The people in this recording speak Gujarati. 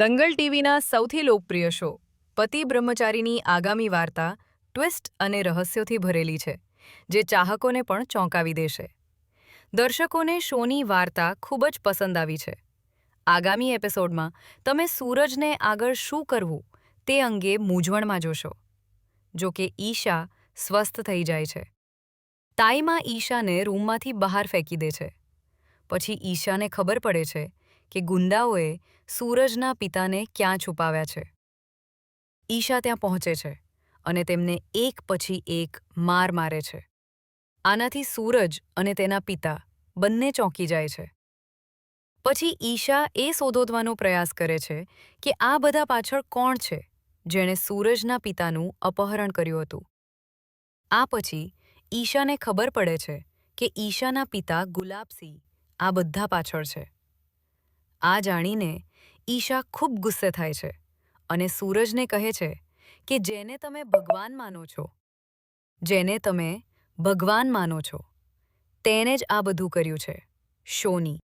દંગલ ટીવીના સૌથી લોકપ્રિય શો પતિ બ્રહ્મચારીની આગામી વાર્તા ટ્વિસ્ટ અને રહસ્યોથી ભરેલી છે, જે ચાહકોને પણ ચોંકાવી દેશે. દર્શકોને શોની વાર્તા ખૂબ જ પસંદ આવી છે. આગામી એપિસોડમાં તમે સૂરજને આગળ શું કરવું તે અંગે મૂંઝવણમાં જોશો. જો કે ઈશા સ્વસ્થ થઈ જાય છે. તાઈમાં ઈશાને રૂમમાંથી બહાર ફેંકી દે છે. પછી ઈશાને ખબર પડે છે કે ગુંડાઓએ સૂરજના પિતાને ક્યાં છુપાવ્યા છે. ઈશા ત્યાં પહોંચે છે અને તેમને એક પછી એક માર મારે છે. આનાથી સૂરજ અને તેના પિતા બંને ચોંકી જાય છે. પછી ઈશા એ શોધવાનો પ્રયાસ કરે છે કે આ બધા પાછળ કોણ છે જેણે સૂરજના પિતાનું અપહરણ કર્યું હતું. આ પછી ઈશાને ખબર પડે છે કે ઈશાના પિતા ગુલાબસિંહ આ બધા પાછળ છે. આ જાણીને ઈશા ખૂબ ગુસ્સે થાય છે અને સૂરજને કહે છે કે જેને તમે ભગવાન માનો છો તેને જ આ બધું કર્યું છે. શોની